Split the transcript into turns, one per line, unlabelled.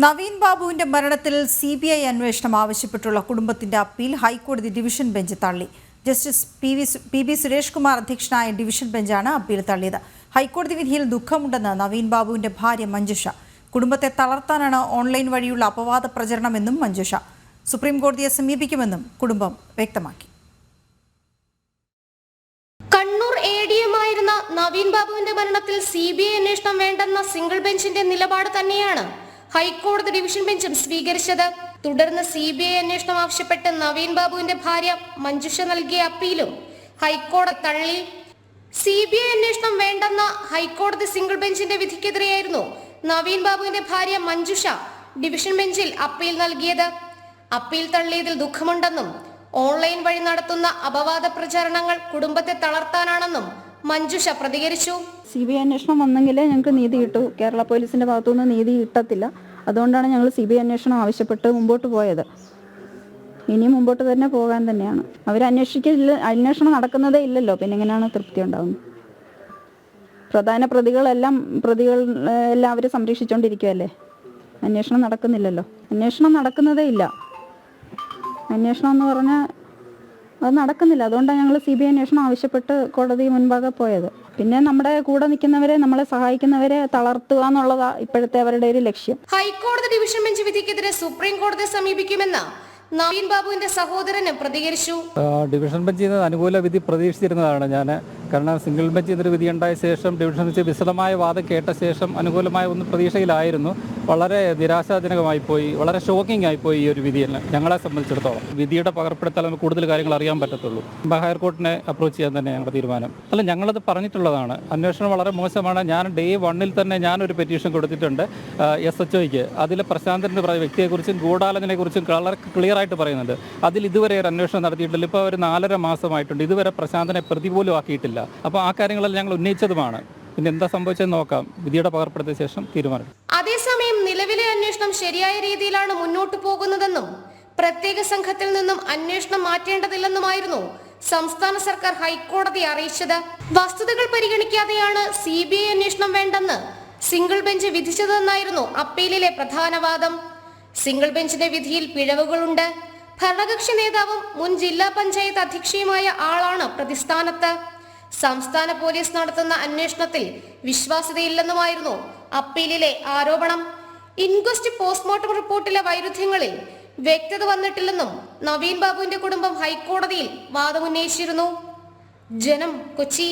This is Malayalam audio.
നവീൻ ബാബുവിന്റെ മരണത്തിൽ CBI അന്വേഷണം ആവശ്യപ്പെട്ടുള്ള കുടുംബത്തിന്റെ അപ്പീൽ ഹൈക്കോടതി ഡിവിഷൻ ബെഞ്ച് തള്ളി. ജസ്റ്റിസ് PB സുരേഷ് കുമാർ അധ്യക്ഷനായ ഡിവിഷൻ ബെഞ്ചാണ് അപ്പീൽ തള്ളിയത്. ഹൈക്കോടതി വിധിയിൽ ദുഃഖമുണ്ടെന്ന് നവീൻ ബാബുവിന്റെ ഭാര്യ മഞ്ജുഷ. കുടുംബത്തെ തളർത്താനാണ് ഓൺലൈൻ വഴിയുള്ള അപവാദ പ്രചരണമെന്നും മഞ്ജുഷ. സുപ്രീം കോടതിയെ സമീപിക്കുമെന്നും കുടുംബം വ്യക്തമാക്കി.
കണ്ണൂർ ADM ആയിരുന്ന നവീൻ ബാബുവിന്റെ മരണത്തിൽ CBI അന്വേഷണം വേണ്ടെന്ന സിംഗിൾ ബെഞ്ചിന്റെ നിലപാട് തന്നെയാണ് ഹൈക്കോടതി ഡിവിഷൻ ബെഞ്ചും സ്വീകരിച്ചത്. തുടർന്ന് CBI അന്വേഷണം ആവശ്യപ്പെട്ട് നവീൻ ബാബുവിന്റെ ഭാര്യ മഞ്ജുഷ നൽകിയ അപ്പീലും ഹൈക്കോടതി തള്ളി. CBI അന്വേഷണം വേണ്ടെന്ന ഹൈക്കോടതി സിംഗിൾ ബെഞ്ചിന്റെ വിധിക്കെതിരെയായിരുന്നു നവീൻ ബാബുവിന്റെ ഭാര്യ മഞ്ജുഷ ഡിവിഷൻ ബെഞ്ചിൽ അപ്പീൽ നൽകിയത്. അപ്പീൽ തള്ളിയതിൽ ദുഃഖമുണ്ടെന്നും ഓൺലൈൻ വഴി നടത്തുന്ന അപവാദ പ്രചാരണങ്ങൾ കുടുംബത്തെ തളർത്താനാണെന്നും മഞ്ജുഷ പ്രതികരിച്ചു.
CBI അന്വേഷണം വന്നെങ്കിലേ ഞങ്ങൾക്ക് നീതി കിട്ടൂ. കേരള പോലീസിന്റെ ഭാഗത്തുനിന്ന് നീതി കിട്ടത്തില്ല. അതുകൊണ്ടാണ് ഞങ്ങൾ CBI അന്വേഷണം ആവശ്യപ്പെട്ട് മുമ്പോട്ട് പോയത്. ഇനി മുമ്പോട്ട് തന്നെ പോകാൻ തന്നെയാണ്. അന്വേഷണം നടക്കുന്നതേ ഇല്ലല്ലോ, പിന്നെ എങ്ങനെയാണ് തൃപ്തി ഉണ്ടാകുന്നത്? പ്രധാന പ്രതികളെല്ലാം അവർ സംരക്ഷിച്ചുകൊണ്ടിരിക്കുകയല്ലേ. അന്വേഷണം നടക്കുന്നില്ലല്ലോ. അന്വേഷണം നടക്കുന്നതേ ഇല്ല. അന്വേഷണം എന്ന് പറഞ്ഞാൽ അത് നടക്കുന്നില്ല. അതുകൊണ്ടാണ് ഞങ്ങൾ CBI അന്വേഷണം ആവശ്യപ്പെട്ട് കോടതി മുൻപാകെ പോയത്. പിന്നെ നമ്മുടെ കൂടെ നിൽക്കുന്നവരെ, നമ്മളെ സഹായിക്കുന്നവരെ തളർത്തുക എന്നുള്ളതാ ഇപ്പോഴത്തെ അവരുടെ ഒരു ലക്ഷ്യം.
ഹൈക്കോടതി ഡിവിഷൻ ബെഞ്ച് വിധിക്കെതിരെ സുപ്രീം കോടതിയെ സമീപിക്കുമെന്ന് നവീൻ ബാബുവിന്റെ സഹോദരനും പ്രതികരിച്ചു.
ഡിവിഷൻ ബെഞ്ചിൽ നിന്ന് അനുകൂല വിധി പ്രതീക്ഷിച്ചിരുന്നതാണ് ഞാൻ. കാരണം സിംഗിൾ ബെഞ്ചിൽ നിന്നൊരു വിധി ഉണ്ടായ ശേഷം ഡിവിഷൻ ബെഞ്ച് വിശദമായ വാദം കേട്ട ശേഷം അനുകൂലമായ ഒന്ന് പ്രതീക്ഷയിലായിരുന്നു. വളരെ നിരാശാജനകമായി പോയി, വളരെ ഷോക്കിംഗ് ആയിപ്പോയി ഈ ഒരു വിധി തന്നെ ഞങ്ങളെ സംബന്ധിച്ചിടത്തോളം. വിധിയുടെ പകർപ്പെടുത്താൽ നമുക്ക് കൂടുതൽ കാര്യങ്ങൾ അറിയാൻ പറ്റത്തുള്ളൂ. ഹൈക്കോർട്ടിനെ അപ്രോച്ച് ചെയ്യാൻ തന്നെ ഞങ്ങളുടെ തീരുമാനം. അല്ല, ഞങ്ങളത് പറഞ്ഞിട്ടുള്ളതാണ്. അന്വേഷണം വളരെ മോശമാണ്. ഞാൻ Day 1 തന്നെ ഞാനൊരു പെറ്റീഷൻ കൊടുത്തിട്ടുണ്ട് SHOയ്ക്ക്. അതിൽ പ്രശാന്തൻ്റെ വ്യക്തിയെക്കുറിച്ചും ഗൂഢാലോചനയെക്കുറിച്ചും വളരെ ക്ലിയർ ആയിട്ട് പറയുന്നുണ്ട്. അതിൽ ഇതുവരെ ഒരു അന്വേഷണം നടത്തിയിട്ടില്ല. ഇപ്പോൾ ഒരു 4.5 മാസമായിട്ടുണ്ട്. ഇതുവരെ പ്രശാന്തനെ പ്രതി പോലും ആക്കിയിട്ടില്ല. അപ്പോൾ ആ കാര്യങ്ങളെല്ലാം ഞങ്ങൾ ഉന്നയിച്ചതുമാണ്. പിന്നെ എന്താ സംഭവിച്ചതെന്ന് നോക്കാം. വിധിയുടെ പകർപ്പെടുത്തിയ ശേഷം തീരുമാനം.
അതേസമയം നിലവിലെ അന്വേഷണം ശരിയായ രീതിയിലാണ് മുന്നോട്ട് പോകുന്നതെന്നും പ്രത്യേക സംഘത്തിൽ നിന്നും അന്വേഷണം മാറ്റേണ്ടതില്ലെന്നുമായിരുന്നു സംസ്ഥാന സർക്കാർ ഹൈക്കോടതിയെ അറിയിച്ചത്. വസ്തുതകൾ പരിഗണിക്കാതെയാണ് CBI അന്വേഷണം വേണ്ടെന്ന് സിംഗിൾ ബെഞ്ച് വിധിച്ചതെന്നായിരുന്നു അപ്പീലിലെ പ്രധാന വാദം. സിംഗിൾ ബെഞ്ചിന്റെ വിധിയിൽ പിഴവുകളുണ്ട്. ഭരണകക്ഷി നേതാവും മുൻ ജില്ലാ പഞ്ചായത്ത് അധ്യക്ഷയുമായ ആളാണ് പ്രതിസ്ഥാനത്ത്. സംസ്ഥാന പോലീസ് നടത്തുന്ന അന്വേഷണത്തിൽ വിശ്വാസ്യതയില്ലെന്നുമായിരുന്നു അപ്പീലിലെ ആരോപണം. ഇൻക്വസ്റ്റ് പോസ്റ്റ്മോർട്ടം റിപ്പോർട്ടിലെ വൈരുദ്ധ്യങ്ങളിൽ വ്യക്തത വന്നിട്ടില്ലെന്നും നവീൻ ബാബുവിന്റെ കുടുംബം ഹൈക്കോടതിയിൽ വാദമുന്നയിച്ചിരുന്നു. ജനം, കൊച്ചി.